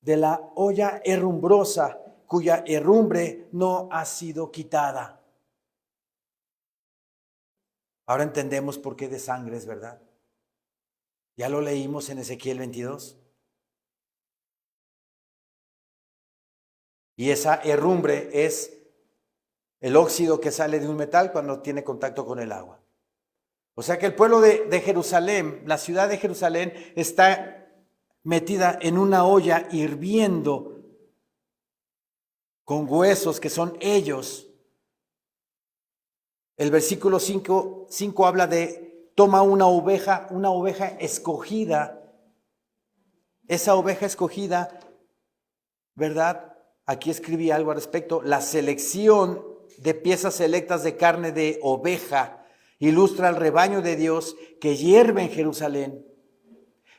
de la olla herrumbrosa, cuya herrumbre no ha sido quitada. Ahora entendemos por qué de sangre es, ¿verdad? Ya lo leímos en Ezequiel 22. Y esa herrumbre es el óxido que sale de un metal cuando tiene contacto con el agua. O sea que el pueblo de Jerusalén, la ciudad de Jerusalén, está metida en una olla hirviendo con huesos que son ellos. El versículo 5 habla de toma una oveja escogida. Esa oveja escogida, ¿verdad? Aquí escribí algo al respecto. La selección de piezas selectas de carne de oveja ilustra al rebaño de Dios que hierve en Jerusalén,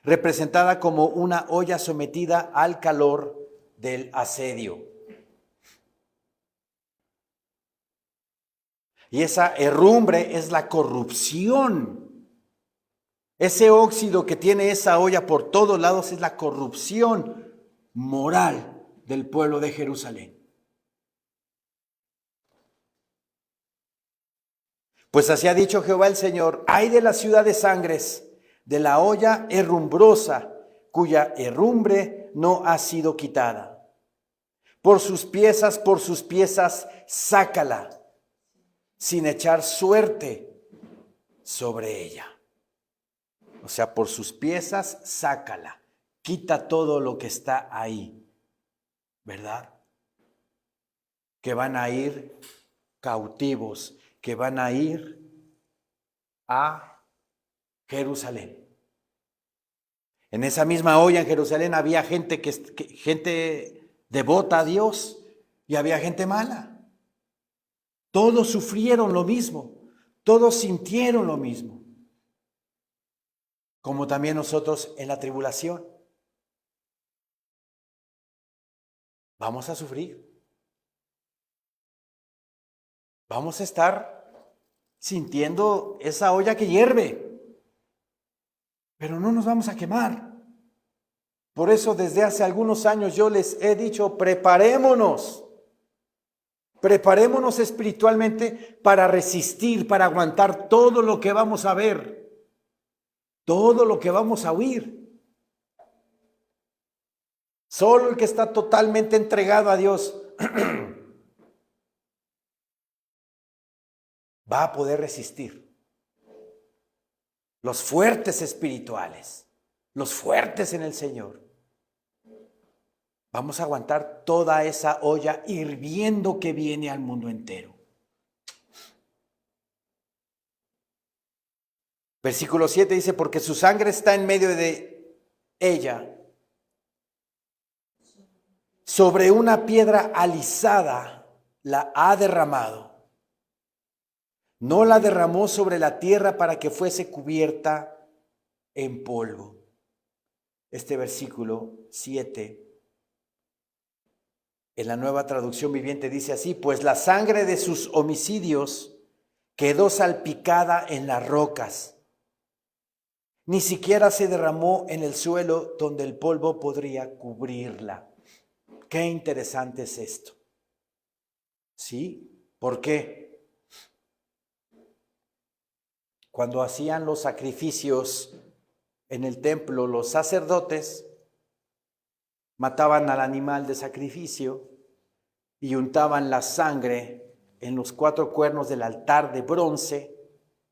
representada como una olla sometida al calor del asedio. Y esa herrumbre es la corrupción. Ese óxido que tiene esa olla por todos lados es la corrupción moral del pueblo de Jerusalén. Pues así ha dicho Jehová el Señor: ay de la ciudad de sangres, de la olla herrumbrosa, cuya herrumbre no ha sido quitada. Por sus piezas, sácala, sin echar suerte sobre ella. O sea, por sus piezas, sácala. Quita todo lo que está ahí, ¿verdad? Que van a ir cautivos, que van a ir a Jerusalén. En esa misma olla en Jerusalén había gente devota a Dios y había gente mala. Todos sufrieron lo mismo, todos sintieron lo mismo, como también nosotros en la tribulación. Vamos a sufrir. Vamos a estar sintiendo esa olla que hierve, pero no nos vamos a quemar. Por eso desde hace algunos años yo les he dicho: preparémonos espiritualmente para resistir, para aguantar todo lo que vamos a ver, todo lo que vamos a oír. Solo el que está totalmente entregado a Dios va a poder resistir. Los fuertes espirituales, los fuertes en el Señor. Vamos a aguantar toda esa olla hirviendo que viene al mundo entero. Versículo 7 dice: porque su sangre está en medio de ella, sobre una piedra alisada la ha derramado. No la derramó sobre la tierra para que fuese cubierta en polvo. Este versículo 7 en la Nueva Traducción Viviente dice así: pues la sangre de sus homicidios quedó salpicada en las rocas. Ni siquiera se derramó en el suelo donde el polvo podría cubrirla. Qué interesante es esto. ¿Sí? ¿Por qué? Cuando hacían los sacrificios en el templo, los sacerdotes mataban al animal de sacrificio y untaban la sangre en los 4 cuernos del altar de bronce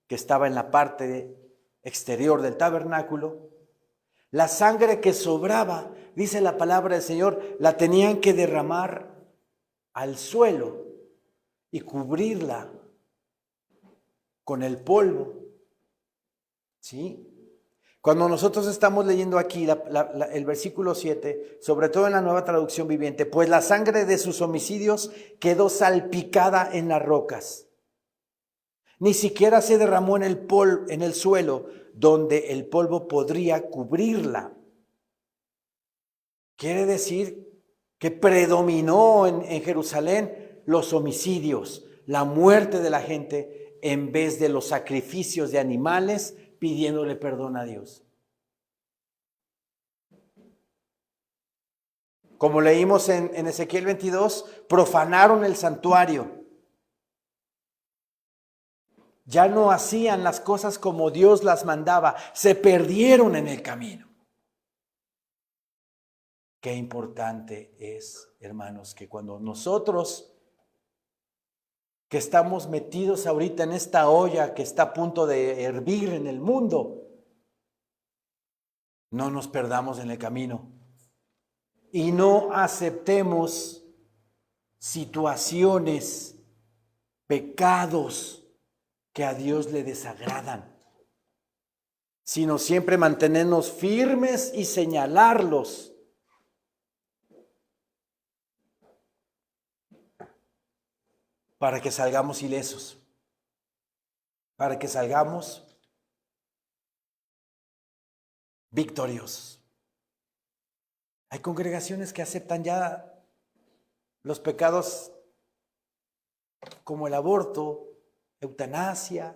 que estaba en la parte exterior del tabernáculo. La sangre que sobraba, dice la palabra del Señor, la tenían que derramar al suelo y cubrirla con el polvo. ¿Sí? Cuando nosotros estamos leyendo aquí el versículo 7, sobre todo en la Nueva Traducción Viviente, pues la sangre de sus homicidios quedó salpicada en las rocas. Ni siquiera se derramó en el suelo donde el polvo podría cubrirla. Quiere decir que predominó en Jerusalén los homicidios, la muerte de la gente, en vez de los sacrificios de animales pidiéndole perdón a Dios. Como leímos en Ezequiel 22, profanaron el santuario. Ya no hacían las cosas como Dios las mandaba, se perdieron en el camino. Qué importante es, hermanos, que cuando nosotros que estamos metidos ahorita en esta olla que está a punto de hervir en el mundo, no nos perdamos en el camino y no aceptemos situaciones, pecados que a Dios le desagradan, sino siempre mantenernos firmes y señalarlos. Para que salgamos ilesos, para que salgamos victoriosos. Hay congregaciones que aceptan ya los pecados como el aborto, eutanasia,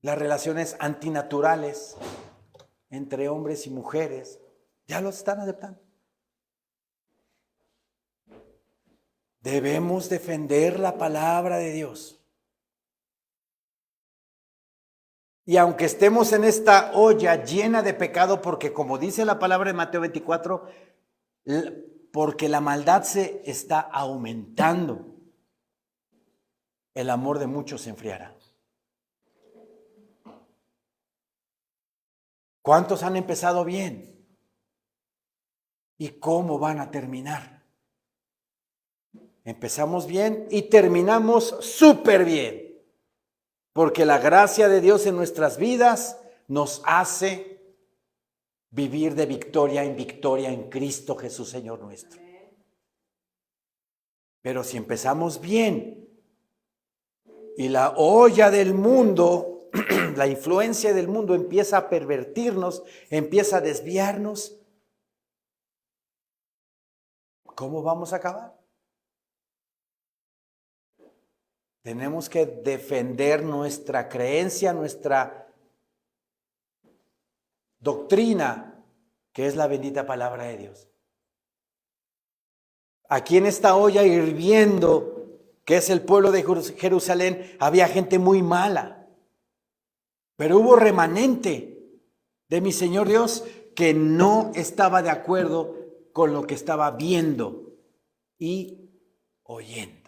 las relaciones antinaturales entre hombres y mujeres, ya los están aceptando. Debemos defender la palabra de Dios. Y aunque estemos en esta olla llena de pecado, porque como dice la palabra de Mateo 24, porque la maldad se está aumentando, el amor de muchos se enfriará. ¿Cuántos han empezado bien? ¿Y cómo van a terminar? Empezamos bien y terminamos súper bien, porque la gracia de Dios en nuestras vidas nos hace vivir de victoria en Cristo Jesús, Señor nuestro. Pero si empezamos bien y la olla del mundo, la influencia del mundo empieza a pervertirnos, empieza a desviarnos, ¿cómo vamos a acabar? Tenemos que defender nuestra creencia, nuestra doctrina, que es la bendita palabra de Dios. Aquí en esta olla hirviendo, que es el pueblo de Jerusalén, había gente muy mala. Pero hubo remanente de mi Señor Dios que no estaba de acuerdo con lo que estaba viendo y oyendo.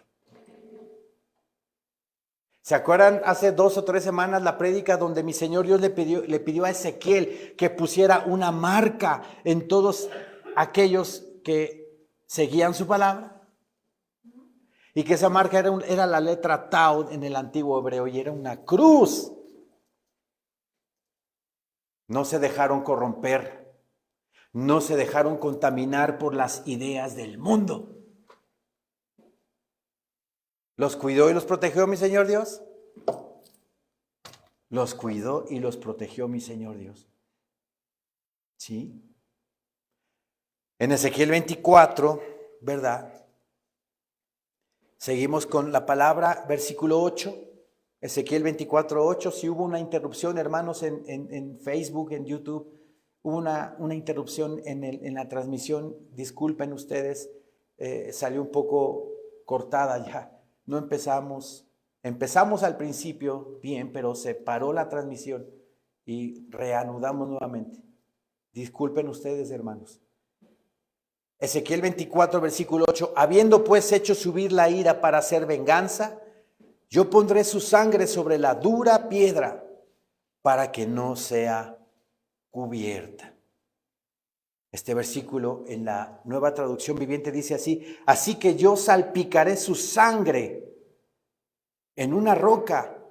¿Se acuerdan hace 2 o 3 semanas la prédica donde mi Señor Dios le pidió a Ezequiel que pusiera una marca en todos aquellos que seguían su palabra? Y que esa marca era la letra Tau en el antiguo hebreo y era una cruz. No se dejaron corromper, no se dejaron contaminar por las ideas del mundo. ¿Los cuidó y los protegió mi Señor Dios? Los cuidó y los protegió mi Señor Dios. ¿Sí? En Ezequiel 24, ¿verdad? Seguimos con la palabra, versículo 8. Ezequiel 24, 8. Si hubo una interrupción, hermanos, en Facebook, en YouTube, hubo una interrupción en la transmisión. Disculpen ustedes, salió un poco cortada ya. No empezamos al principio bien, pero se paró la transmisión y reanudamos nuevamente. Disculpen ustedes, hermanos. Ezequiel 24, versículo 8. Habiendo pues hecho subir la ira para hacer venganza, yo pondré su sangre sobre la dura piedra para que no sea cubierta. Este versículo en la Nueva Traducción Viviente dice así: así que yo salpicaré su sangre en una roca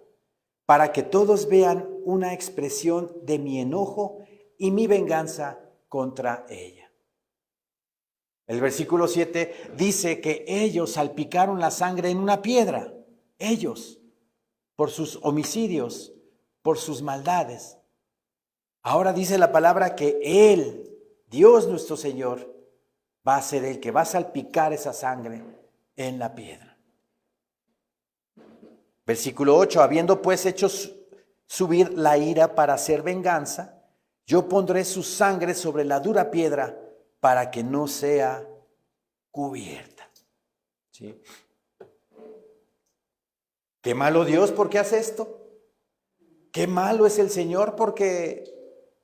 para que todos vean una expresión de mi enojo y mi venganza contra ella. El versículo 7 dice que ellos salpicaron la sangre en una piedra, ellos, por sus homicidios, por sus maldades. Ahora dice la palabra que Él, Dios nuestro Señor, va a ser el que va a salpicar esa sangre en la piedra. Versículo 8, habiendo pues hecho subir la ira para hacer venganza, yo pondré su sangre sobre la dura piedra para que no sea cubierta. ¿Sí? Qué malo Dios porque hace esto. Qué malo es el Señor porque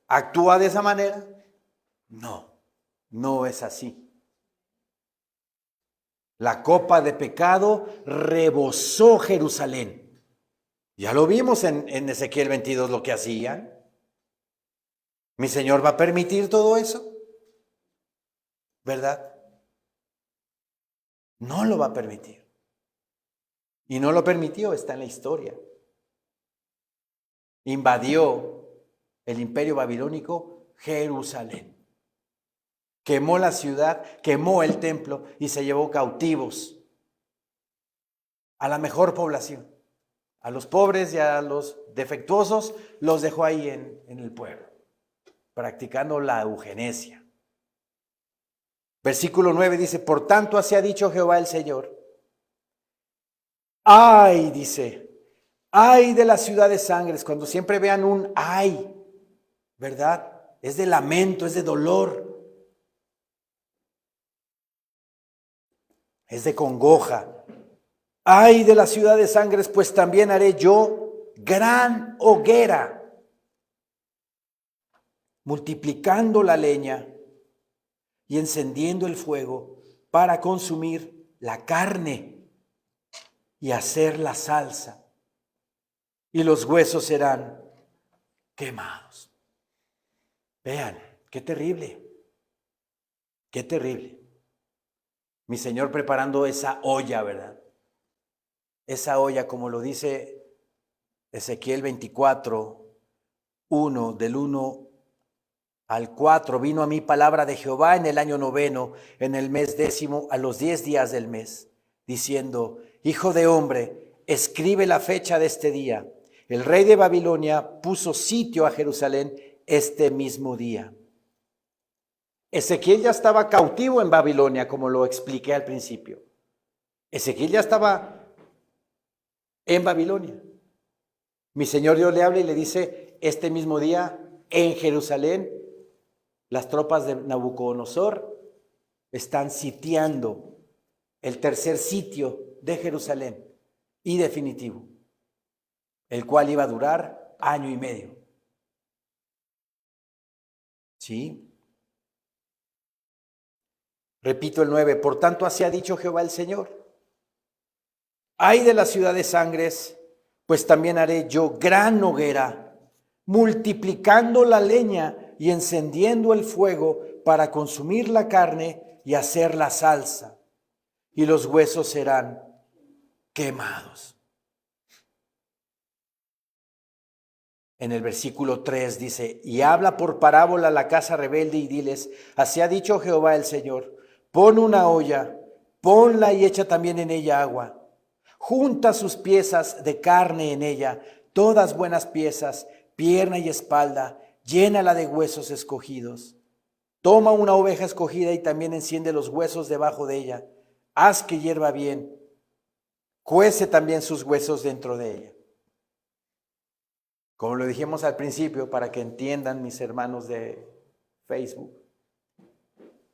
actúa de esa manera. No, no es así. La copa de pecado rebosó Jerusalén. Ya lo vimos en Ezequiel 22 lo que hacían. ¿Mi Señor va a permitir todo eso? ¿Verdad? No lo va a permitir. Y no lo permitió, está en la historia. Invadió el imperio babilónico Jerusalén. Quemó la ciudad, quemó el templo y se llevó cautivos a la mejor población. A los pobres y a los defectuosos los dejó ahí en el pueblo, practicando la eugenesia. Versículo 9 dice, por tanto así ha dicho Jehová el Señor. Ay, dice, ay de la ciudad de sangres. Cuando siempre vean un ay, ¿verdad? Es de lamento, es de dolor. Es de congoja. Ay de la ciudad de sangres, pues también haré yo gran hoguera, multiplicando la leña y encendiendo el fuego para consumir la carne y hacer la salsa, y los huesos serán quemados. Vean, qué terrible, qué terrible. Mi Señor preparando esa olla, ¿verdad? Esa olla, como lo dice Ezequiel 24, 1, del 1 al 4, vino a mí palabra de Jehová en el año 9, en el mes 10, a los 10 días del mes, diciendo, hijo de hombre, escribe la fecha de este día. El rey de Babilonia puso sitio a Jerusalén este mismo día. Ezequiel ya estaba cautivo en Babilonia, como lo expliqué al principio. Ezequiel ya estaba en Babilonia. Mi Señor Dios le habla y le dice, este mismo día en Jerusalén, las tropas de Nabucodonosor están sitiando el tercer sitio de Jerusalén y definitivo, el cual iba a durar 1 año y medio. ¿Sí? Repito el 9, por tanto así ha dicho Jehová el Señor. Ay de la ciudad de sangres, pues también haré yo gran hoguera, multiplicando la leña y encendiendo el fuego para consumir la carne y hacer la salsa, y los huesos serán quemados. En el versículo 3 dice, y habla por parábola a la casa rebelde y diles, así ha dicho Jehová el Señor, pon una olla, ponla y echa también en ella agua. Junta sus piezas de carne en ella, todas buenas piezas, pierna y espalda, llénala de huesos escogidos. Toma una oveja escogida y también enciende los huesos debajo de ella. Haz que hierva bien. Cuece también sus huesos dentro de ella. Como lo dijimos al principio, para que entiendan mis hermanos de Facebook,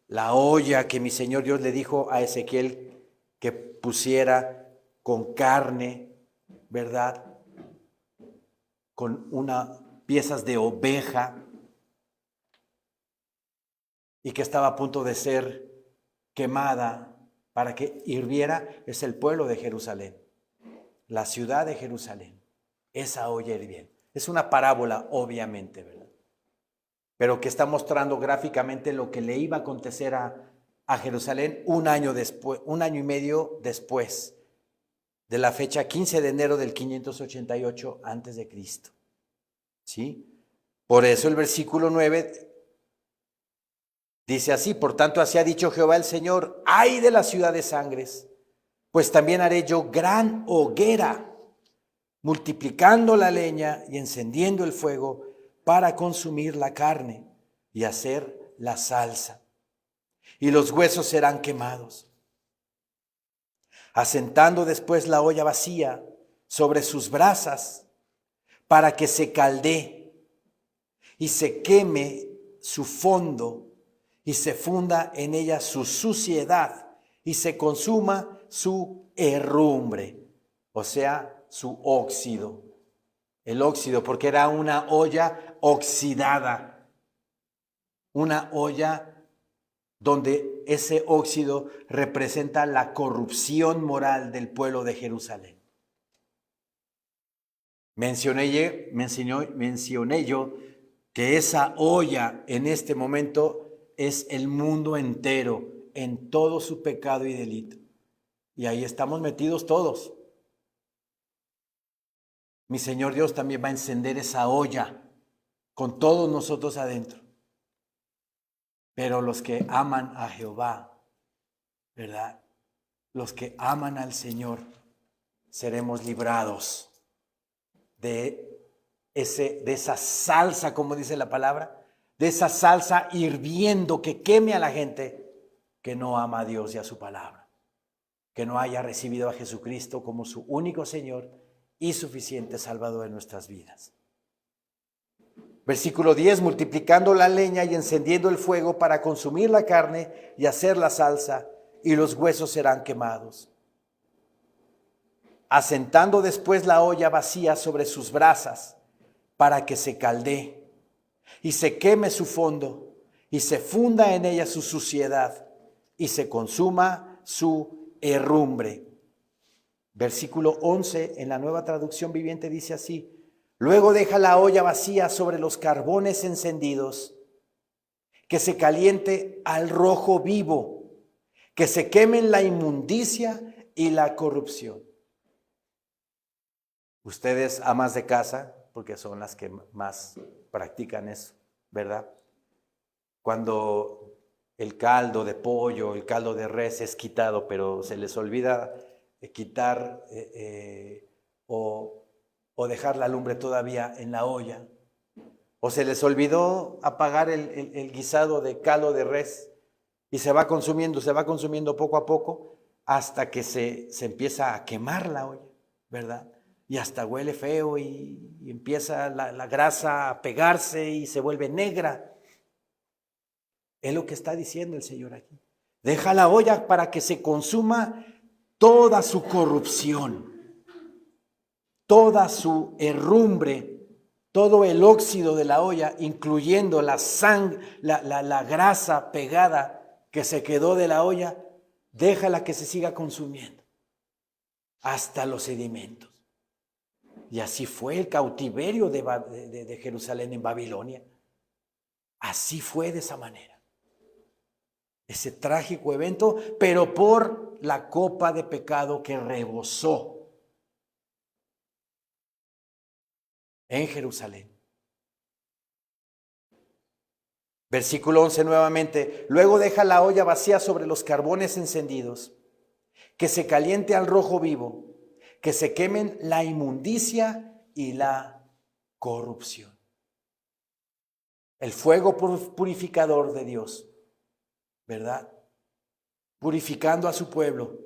la olla que mi Señor Dios le dijo a Ezequiel que pusiera con carne, ¿verdad? Con piezas de oveja y que estaba a punto de ser quemada para que hirviera, es el pueblo de Jerusalén, la ciudad de Jerusalén, esa olla hirviendo. Es una parábola, obviamente, ¿verdad? Pero que está mostrando gráficamente lo que le iba a acontecer a Jerusalén 1 año después, 1 año y medio después de la fecha 15 de enero del 588 antes de Cristo. ¿Sí? Por eso el versículo 9 dice así, por tanto así ha dicho Jehová el Señor, ay de la ciudad de sangres, pues también haré yo gran hoguera, multiplicando la leña y encendiendo el fuego para consumir la carne y hacer la salsa, y los huesos serán quemados. Asentando después la olla vacía sobre sus brasas para que se caldee y se queme su fondo y se funda en ella su suciedad y se consuma su herrumbre, o sea, su óxido. El óxido, porque era una olla oxidada, una olla donde ese óxido representa la corrupción moral del pueblo de Jerusalén. Mencioné yo que esa olla en este momento es el mundo entero en todo su pecado y delito. Y ahí estamos metidos todos. Mi Señor Dios también va a encender esa olla con todos nosotros adentro. Pero los que aman a Jehová, ¿verdad? Los que aman al Señor, seremos librados de esa salsa, como dice la palabra, de esa salsa hirviendo que queme a la gente que no ama a Dios y a su palabra, que no haya recibido a Jesucristo como su único Señor y suficiente Salvador de nuestras vidas. Versículo 10, multiplicando la leña y encendiendo el fuego para consumir la carne y hacer la salsa, y los huesos serán quemados. Asentando después la olla vacía sobre sus brasas, para que se caldee, y se queme su fondo, y se funda en ella su suciedad, y se consuma su herrumbre. Versículo 11, en la Nueva Traducción Viviente dice así: luego deja la olla vacía sobre los carbones encendidos, que se caliente al rojo vivo, que se quemen la inmundicia y la corrupción. Ustedes, amas de casa, porque son las que más practican eso, ¿verdad? Cuando el caldo de pollo, el caldo de res es quitado, pero se les olvida quitar o dejar la lumbre todavía en la olla, o se les olvidó apagar el guisado de caldo de res y se va consumiendo poco a poco hasta que se empieza a quemar la olla, ¿verdad? Y hasta huele feo y empieza la grasa a pegarse y se vuelve negra. Es lo que está diciendo el Señor aquí. Deja la olla para que se consuma toda su corrupción, toda su herrumbre, todo el óxido de la olla, incluyendo la grasa pegada que se quedó de la olla, déjala que se siga consumiendo hasta los sedimentos. Y así fue el cautiverio de Jerusalén en Babilonia. Así fue de esa manera. Ese trágico evento, pero por la copa de pecado que rebosó en Jerusalén. Versículo 11 nuevamente. Luego deja la olla vacía sobre los carbones encendidos, que se caliente al rojo vivo, que se quemen la inmundicia y la corrupción. El fuego purificador de Dios, ¿verdad? Purificando a su pueblo,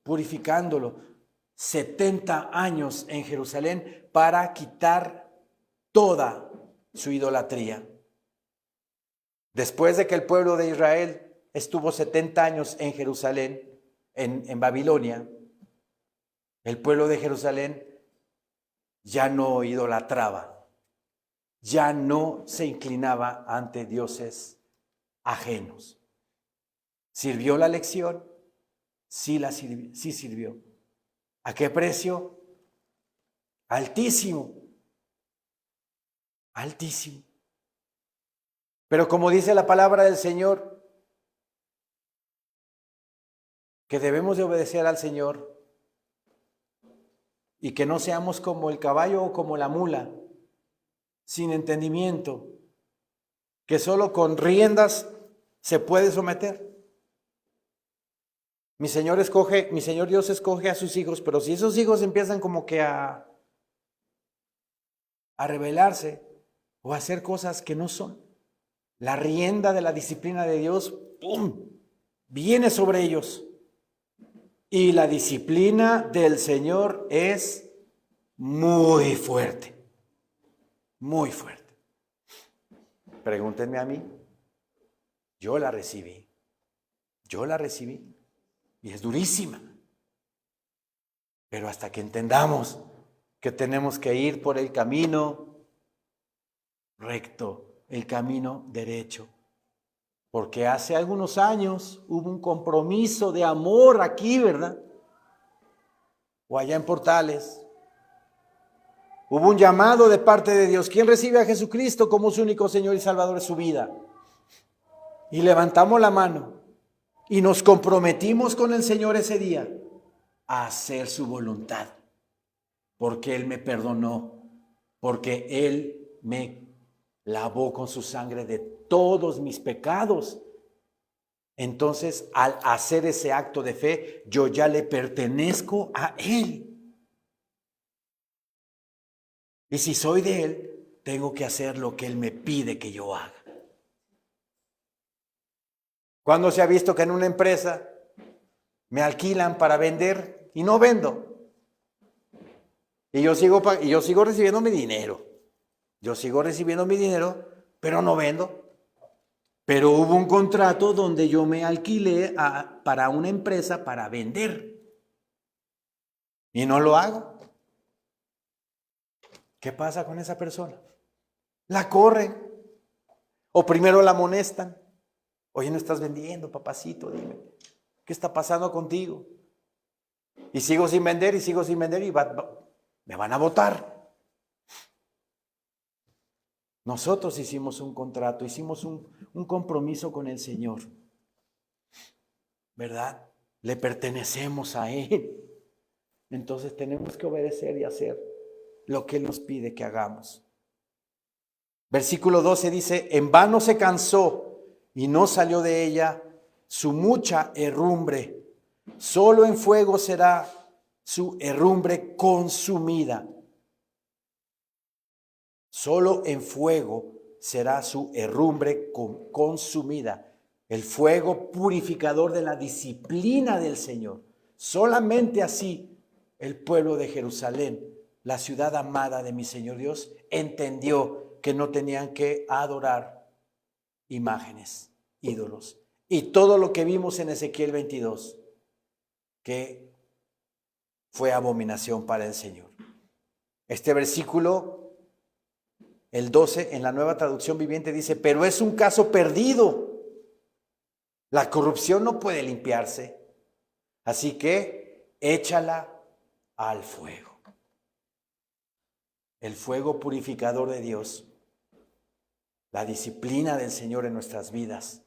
purificándolo. 70 años en Jerusalén para quitar toda su idolatría. Después de que el pueblo de Israel estuvo 70 años en Jerusalén, en Babilonia, el pueblo de Jerusalén ya no idolatraba, ya no se inclinaba ante dioses ajenos. ¿Sirvió la lección? Sí sirvió. ¿A qué precio? Altísimo. Altísimo. Pero como dice la palabra del Señor, que debemos de obedecer al Señor y que no seamos como el caballo o como la mula, sin entendimiento, que solo con riendas se puede someter. Mi Señor Dios escoge a sus hijos, pero si esos hijos empiezan como que a rebelarse o a hacer cosas que no son, la rienda de la disciplina de Dios, ¡pum!, viene sobre ellos. Y la disciplina del Señor es muy fuerte, muy fuerte. Pregúntenme a mí. Yo la recibí. Y es durísima. Pero hasta que entendamos que tenemos que ir por el camino recto, el camino derecho. Porque hace algunos años hubo un compromiso de amor aquí, ¿verdad? O allá en Portales. Hubo un llamado de parte de Dios. ¿Quién recibe a Jesucristo como su único Señor y Salvador de su vida? Y levantamos la mano y nos comprometimos con el Señor ese día a hacer su voluntad. Porque Él me perdonó, porque Él me lavó con su sangre de todos mis pecados. Entonces, al hacer ese acto de fe, yo ya le pertenezco a Él. Y si soy de Él, tengo que hacer lo que Él me pide que yo haga. ¿Cuándo se ha visto que en una empresa me alquilan para vender y no vendo? Y yo sigo recibiendo mi dinero. Pero no vendo. Pero hubo un contrato donde yo me alquilé para una empresa para vender. Y no lo hago. ¿Qué pasa con esa persona? La corren. O primero la amonestan. Oye, no estás vendiendo, papacito, dime. ¿Qué está pasando contigo? Y sigo sin vender y me van a votar. Nosotros hicimos un contrato, hicimos un compromiso con el Señor, ¿verdad? Le pertenecemos a Él. Entonces tenemos que obedecer y hacer lo que Él nos pide que hagamos. Versículo 12 dice, en vano se cansó y no salió de ella su mucha herrumbre. Solo en fuego será su herrumbre consumida. Solo en fuego será su herrumbre consumida. El fuego purificador de la disciplina del Señor. Solamente así el pueblo de Jerusalén, la ciudad amada de mi Señor Dios, entendió que no tenían que adorar imágenes, ídolos. Y todo lo que vimos en Ezequiel 22, que fue abominación para el Señor. Este versículo, el 12, en la Nueva Traducción Viviente dice, pero es un caso perdido. La corrupción no puede limpiarse. Así que échala al fuego. El fuego purificador de Dios. La disciplina del Señor en nuestras vidas.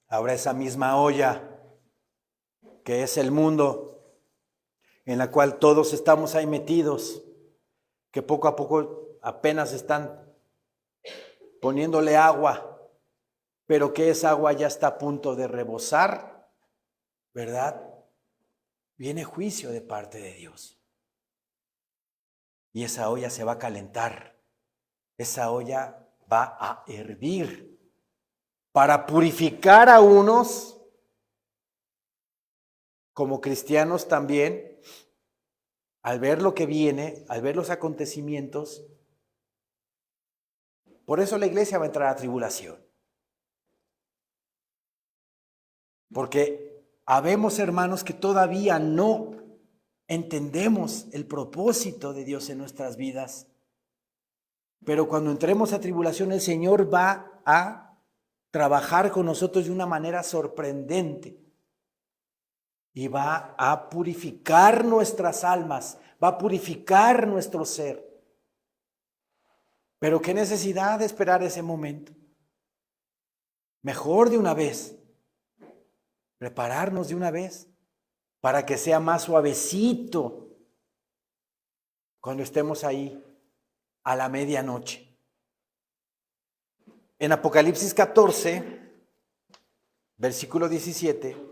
Ahora esa misma olla que es el mundo, en la cual todos estamos ahí metidos, que poco a poco apenas están poniéndole agua, pero que esa agua ya está a punto de rebosar, ¿verdad? Viene juicio de parte de Dios. Y esa olla se va a calentar, esa olla va a hervir para purificar a unos como cristianos también, al ver lo que viene, al ver los acontecimientos. Por eso la iglesia va a entrar a tribulación. Porque habemos hermanos que todavía no entendemos el propósito de Dios en nuestras vidas. Pero cuando entremos a tribulación, el Señor va a trabajar con nosotros de una manera sorprendente. Y va a purificar nuestras almas, va a purificar nuestro ser. Pero qué necesidad de esperar ese momento. Mejor de una vez, prepararnos de una vez, para que sea más suavecito cuando estemos ahí a la medianoche. En Apocalipsis 14, versículo 17,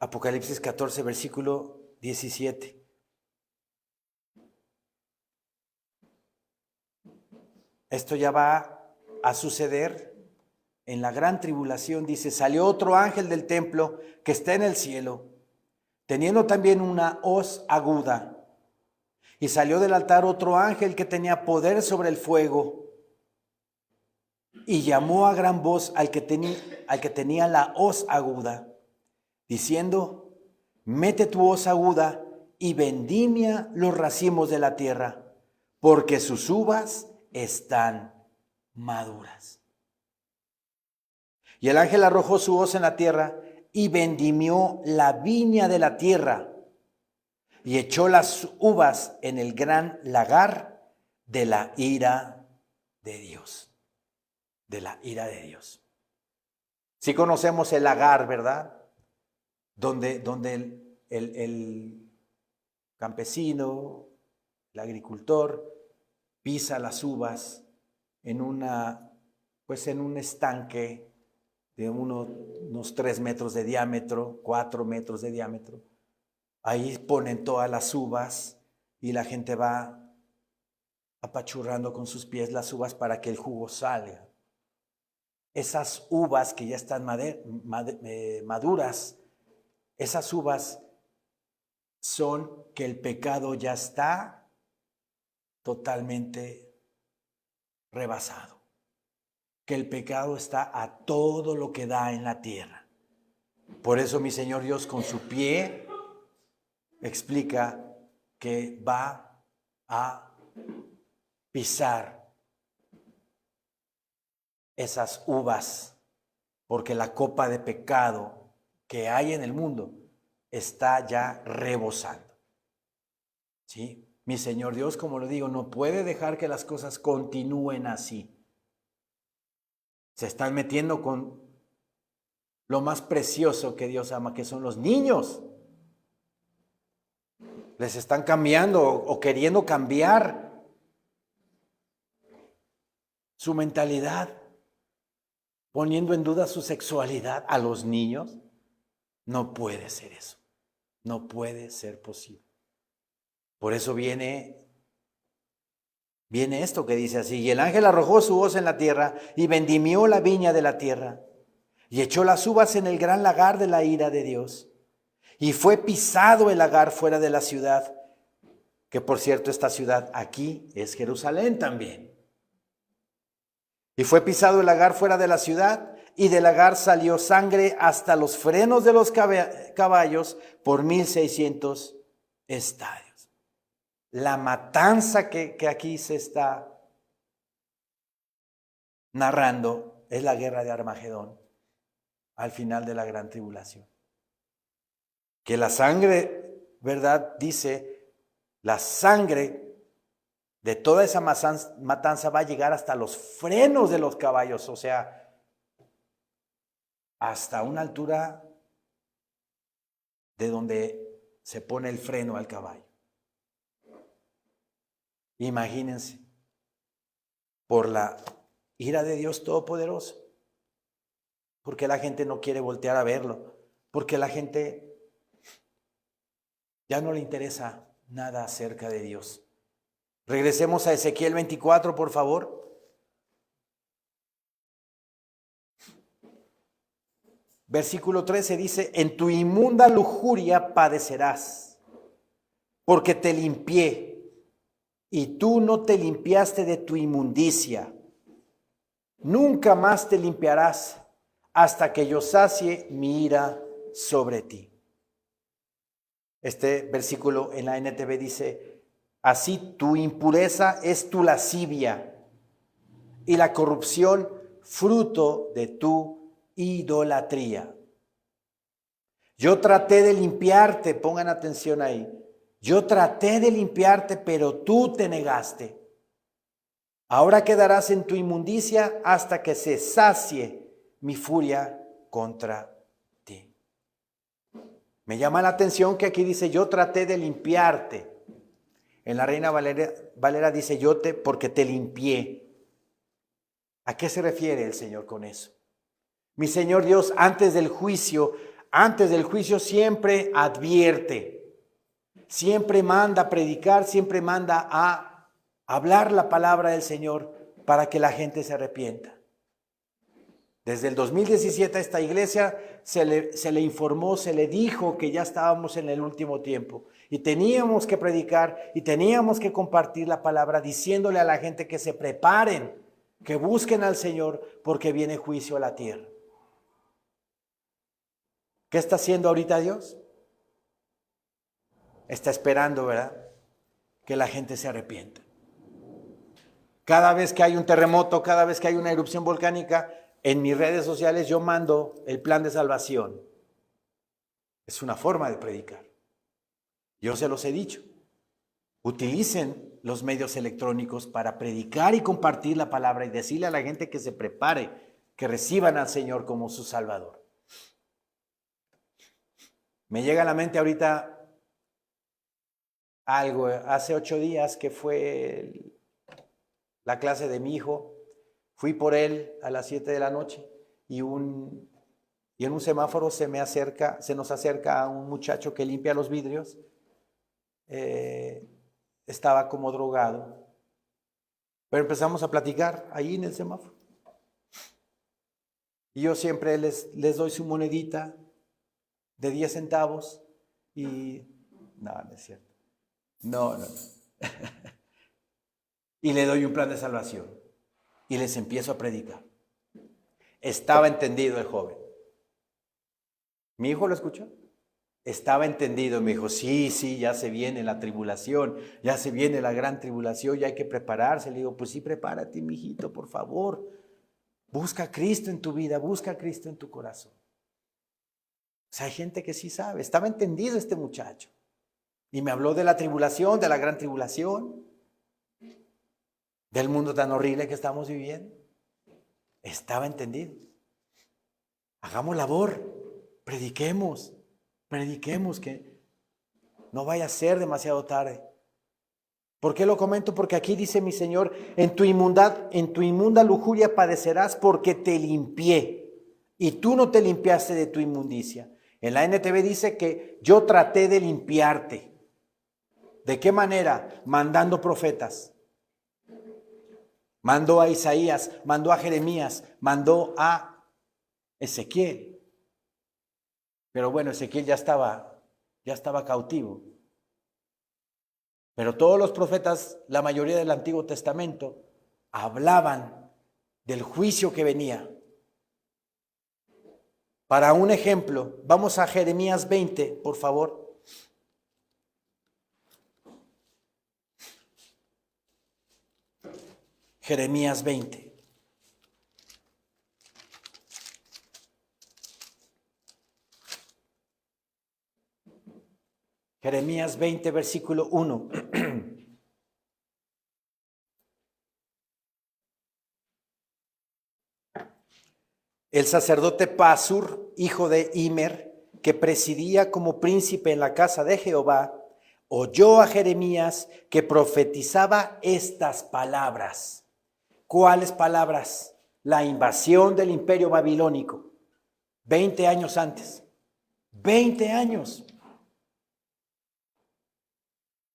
Apocalipsis 14, versículo 17. Esto ya va a suceder en la gran tribulación. Dice, salió otro ángel del templo que está en el cielo, teniendo también una hoz aguda. Y salió del altar otro ángel que tenía poder sobre el fuego. Y llamó a gran voz al que tenía la hoz aguda, diciendo, mete tu hoz aguda y vendimia los racimos de la tierra, porque sus uvas están maduras. Y el ángel arrojó su hoz en la tierra y vendimió la viña de la tierra y echó las uvas en el gran lagar de la ira de Dios. De la ira de Dios. Sí conocemos el lagar, ¿verdad? Donde el campesino, el agricultor, pisa las uvas en un estanque de unos 3 metros de diámetro, 4 metros de diámetro. Ahí ponen todas las uvas y la gente va apachurrando con sus pies las uvas para que el jugo salga. Esas uvas que ya están maduras, esas uvas son que el pecado ya está totalmente rebasado, que el pecado está a todo lo que da en la tierra. Por eso mi Señor Dios con su pie explica que va a pisar esas uvas, porque la copa de pecado que hay en el mundo está ya rebosando. ¿Sí? Mi Señor Dios, como lo digo, no puede dejar que las cosas continúen así. Se están metiendo con lo más precioso que Dios ama, que son los niños. Les están cambiando o queriendo cambiar su mentalidad, poniendo en duda su sexualidad a los niños. No puede ser eso. No puede ser posible. Por eso viene esto que dice así: y el ángel arrojó su hoz en la tierra y vendimió la viña de la tierra y echó las uvas en el gran lagar de la ira de Dios. Y fue pisado el lagar fuera de la ciudad, que por cierto esta ciudad aquí es Jerusalén también. Y fue pisado el lagar fuera de la ciudad, y del lagar salió sangre hasta los frenos de los caballos por 1600 estadios. La matanza que aquí se está narrando es la guerra de Armagedón, al final de la gran tribulación. Que la sangre, ¿verdad? Dice, la sangre de toda esa matanza va a llegar hasta los frenos de los caballos, o sea, hasta una altura de donde se pone el freno al caballo. Imagínense, por la ira de Dios Todopoderoso, porque la gente no quiere voltear a verlo, porque la gente ya no le interesa nada acerca de Dios. Regresemos a Ezequiel 24, por favor. Versículo 13 dice: en tu inmunda lujuria padecerás, porque te limpié, y tú no te limpiaste de tu inmundicia. Nunca más te limpiarás hasta que yo sacie mi ira sobre ti. Este versículo en la NTV dice: así tu impureza es tu lascivia, y la corrupción fruto de tu idolatría. Yo traté de limpiarte, pongan atención ahí. Yo traté de limpiarte, pero tú te negaste. Ahora quedarás en tu inmundicia hasta que se sacie mi furia contra ti. Me llama la atención que aquí dice: yo traté de limpiarte. En la Reina Valera dice: porque te limpié. ¿A qué se refiere el Señor con eso? Mi Señor Dios, antes del juicio siempre advierte, siempre manda a predicar, siempre manda a hablar la palabra del Señor para que la gente se arrepienta. Desde el 2017 a esta iglesia se le informó, se le dijo que ya estábamos en el último tiempo y teníamos que predicar y teníamos que compartir la palabra diciéndole a la gente que se preparen, que busquen al Señor porque viene juicio a la tierra. ¿Qué está haciendo ahorita Dios? Está esperando, ¿verdad? Que la gente se arrepienta. Cada vez que hay un terremoto, cada vez que hay una erupción volcánica, en mis redes sociales yo mando el plan de salvación. Es una forma de predicar. Yo se los he dicho. Utilicen los medios electrónicos para predicar y compartir la palabra y decirle a la gente que se prepare, que reciban al Señor como su Salvador. Me llega a la mente ahorita algo, hace 8 días que fue la clase de mi hijo, fui por él a las 7 de la noche y en un semáforo se nos acerca a un muchacho que limpia los vidrios, estaba como drogado, pero empezamos a platicar ahí en el semáforo. Y yo siempre les doy su monedita de 10 centavos y no es cierto. No. Y le doy un plan de salvación y les empiezo a predicar. Estaba entendido el joven. ¿Mi hijo lo escuchó? Estaba entendido, me dijo, sí, ya se viene la tribulación, ya se viene la gran tribulación, ya hay que prepararse. Le digo, pues sí, prepárate, mijito, por favor. Busca a Cristo en tu vida, busca a Cristo en tu corazón. O sea, hay gente que sí sabe. Estaba entendido este muchacho. Y me habló de la tribulación, de la gran tribulación, del mundo tan horrible que estamos viviendo. Estaba entendido. Hagamos labor, prediquemos que no vaya a ser demasiado tarde. ¿Por qué lo comento? Porque aquí dice mi Señor, en tu inmunda lujuria padecerás porque te limpié y tú no te limpiaste de tu inmundicia. En la NTV dice que yo traté de limpiarte. ¿De qué manera? Mandando profetas. Mandó a Isaías, mandó a Jeremías, mandó a Ezequiel. Pero bueno, Ezequiel ya estaba cautivo. Pero todos los profetas, la mayoría del Antiguo Testamento, hablaban del juicio que venía. Para un ejemplo, vamos a Jeremías 20, por favor. Jeremías 20. Jeremías 20, versículo 1. El sacerdote Pasur, hijo de Immer, que presidía como príncipe en la casa de Jehová, oyó a Jeremías que profetizaba estas palabras. ¿Cuáles palabras? La invasión del imperio babilónico, 20 años antes. 20 años.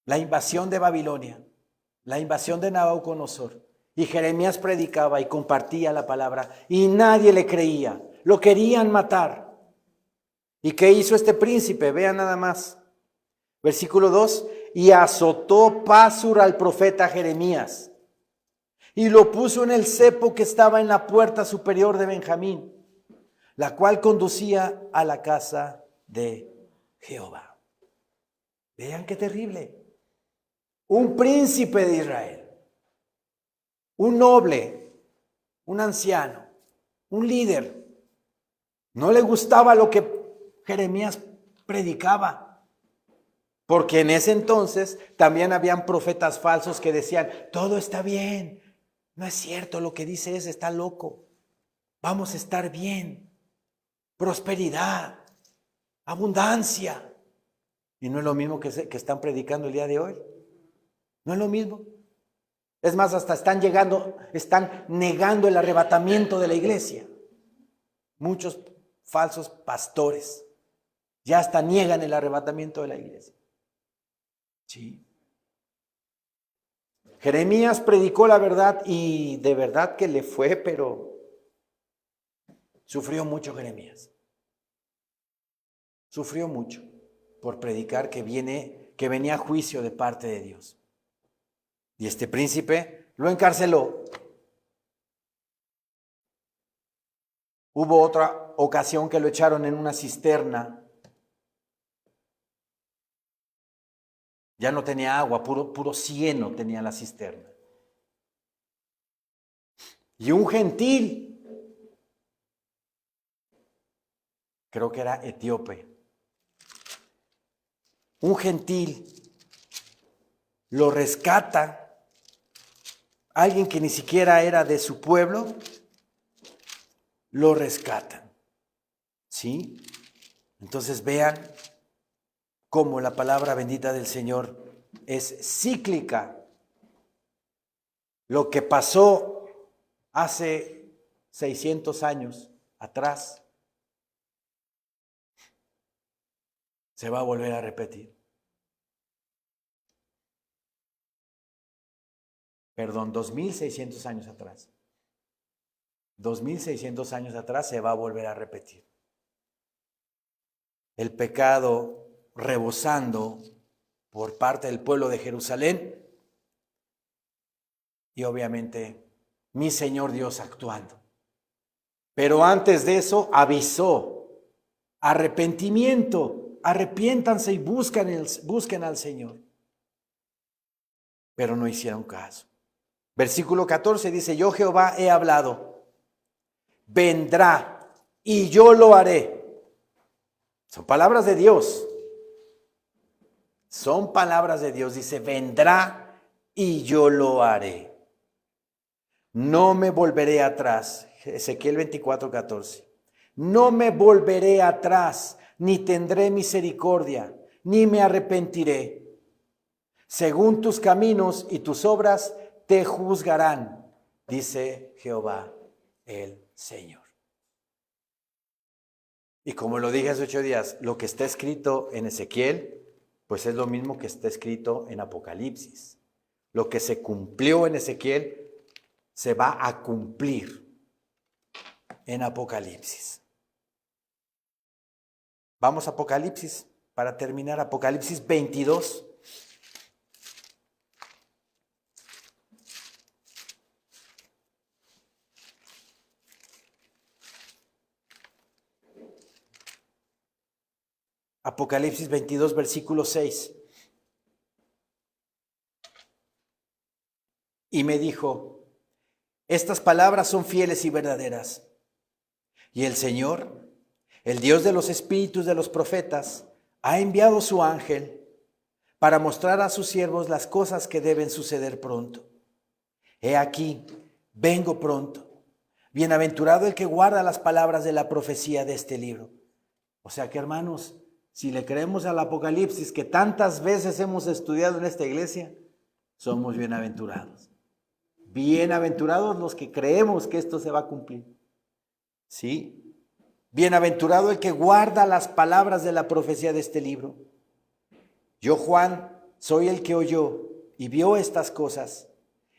La invasión de Babilonia, la invasión de Nabucodonosor. Y Jeremías predicaba y compartía la palabra y nadie le creía. Lo querían matar. ¿Y qué hizo este príncipe? Vean nada más. Versículo 2. Y azotó Pasur al profeta Jeremías y lo puso en el cepo que estaba en la puerta superior de Benjamín, la cual conducía a la casa de Jehová. Vean qué terrible. Un príncipe de Israel, un noble, un anciano, un líder. No le gustaba lo que Jeremías predicaba, porque en ese entonces también habían profetas falsos que decían, todo está bien, no es cierto, lo que dice está loco, vamos a estar bien, prosperidad, abundancia. Y no es lo mismo que están predicando el día de hoy. No es lo mismo. Es más, hasta están negando el arrebatamiento de la iglesia. Muchos falsos pastores ya hasta niegan el arrebatamiento de la iglesia. Sí. Jeremías predicó la verdad y de verdad que le fue, pero sufrió mucho Jeremías. Sufrió mucho por predicar que venía juicio de parte de Dios. Y este príncipe lo encarceló. Hubo otra ocasión que lo echaron en una cisterna. Ya no tenía agua, puro cieno tenía la cisterna. Y un gentil, creo que era etíope, un gentil lo rescata, alguien que ni siquiera era de su pueblo, lo rescatan. ¿Sí? Entonces vean cómo la palabra bendita del Señor es cíclica. Lo que pasó hace 600 años atrás se va a volver a repetir. Perdón, 2600 años atrás. 2600 años atrás se va a volver a repetir. El pecado rebosando por parte del pueblo de Jerusalén y obviamente mi Señor Dios actuando. Pero antes de eso avisó: arrepentimiento, arrepiéntanse y busquen al Señor. Pero no hicieron caso. Versículo 14 dice: yo Jehová he hablado, vendrá y yo lo haré. Son palabras de Dios. Son palabras de Dios. Dice: vendrá y yo lo haré. No me volveré atrás. Ezequiel 24:14. No me volveré atrás, ni tendré misericordia, ni me arrepentiré. Según tus caminos y tus obras te juzgarán, dice Jehová el Señor. Y como lo dije hace 8 días, lo que está escrito en Ezequiel, pues es lo mismo que está escrito en Apocalipsis. Lo que se cumplió en Ezequiel se va a cumplir en Apocalipsis. Vamos a Apocalipsis para terminar. Apocalipsis 22. Apocalipsis 22, versículo 6. Y me dijo: estas palabras son fieles y verdaderas. Y el Señor, el Dios de los espíritus de los profetas, ha enviado su ángel para mostrar a sus siervos las cosas que deben suceder pronto. He aquí, vengo pronto. Bienaventurado el que guarda las palabras de la profecía de este libro. O sea que, hermanos, si le creemos al Apocalipsis que tantas veces hemos estudiado en esta iglesia, somos bienaventurados. Bienaventurados los que creemos que esto se va a cumplir. ¿Sí? Bienaventurado el que guarda las palabras de la profecía de este libro. Yo, Juan, soy el que oyó y vio estas cosas,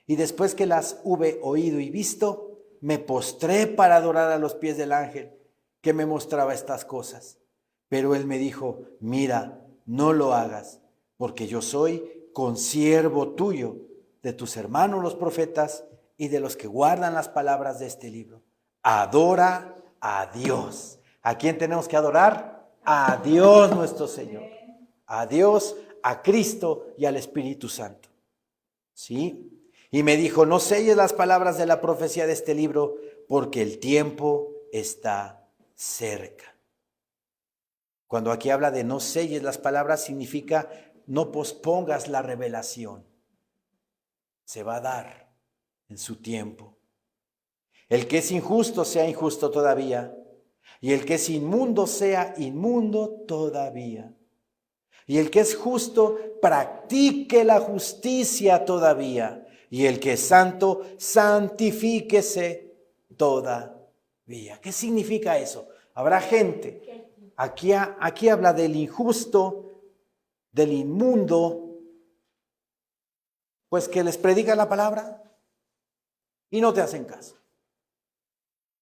y después que las hube oído y visto, me postré para adorar a los pies del ángel que me mostraba estas cosas. Pero él me dijo: mira, no lo hagas, porque yo soy consiervo tuyo, de tus hermanos los profetas y de los que guardan las palabras de este libro. Adora a Dios. ¿A quién tenemos que adorar? A Dios nuestro Señor. A Dios, a Cristo y al Espíritu Santo. ¿Sí? Y me dijo: no selles las palabras de la profecía de este libro, porque el tiempo está cerca. Cuando aquí habla de no selles las palabras, significa no pospongas la revelación. Se va a dar en su tiempo. El que es injusto sea injusto todavía, y el que es inmundo sea inmundo todavía. Y el que es justo practique la justicia todavía, y el que es santo santifíquese todavía. ¿Qué significa eso? Habrá gente. Aquí habla del injusto, del inmundo. Pues que les predica la palabra y no te hacen caso.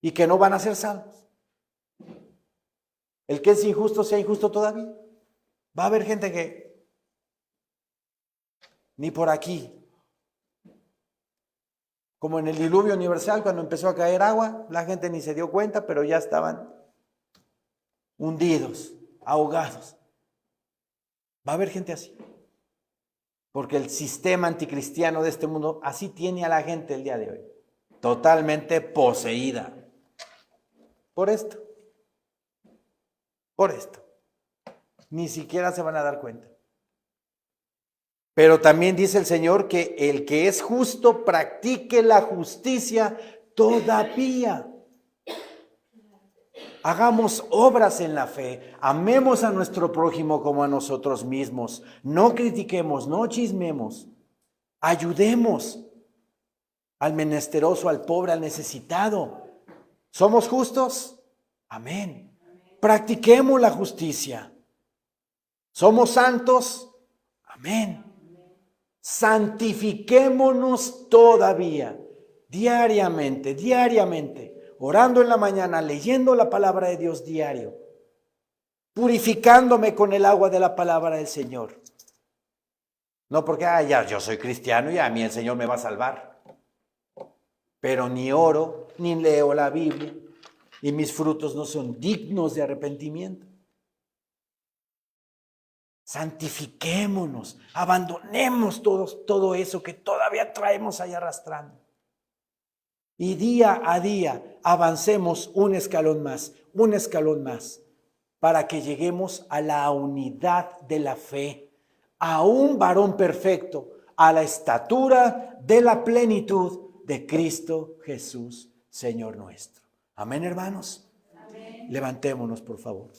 Y que no van a ser salvos. El que es injusto sea injusto todavía. Va a haber gente que ni por aquí. Como en el diluvio universal, cuando empezó a caer agua, la gente ni se dio cuenta, pero ya estaban hundidos, ahogados. Va a haber gente así. Porque el sistema anticristiano de este mundo así tiene a la gente el día de hoy. Totalmente poseída. Por esto. Por esto. Ni siquiera se van a dar cuenta. Pero también dice el Señor que el que es justo practique la justicia todavía. Hagamos obras en la fe, amemos a nuestro prójimo como a nosotros mismos, no critiquemos, no chismemos, ayudemos al menesteroso, al pobre, al necesitado. ¿Somos justos? Amén. Practiquemos la justicia. ¿Somos santos? Amén. Santifiquémonos todavía, diariamente. Orando en la mañana, leyendo la palabra de Dios diario, purificándome con el agua de la palabra del Señor. No porque, ya yo soy cristiano y a mí el Señor me va a salvar. Pero ni oro, ni leo la Biblia, y mis frutos no son dignos de arrepentimiento. Santifiquémonos, abandonemos todo eso que todavía traemos ahí arrastrando. Y día a día avancemos un escalón más, para que lleguemos a la unidad de la fe, a un varón perfecto, a la estatura de la plenitud de Cristo Jesús, Señor nuestro. Amén, hermanos. Amén. Levantémonos, por favor.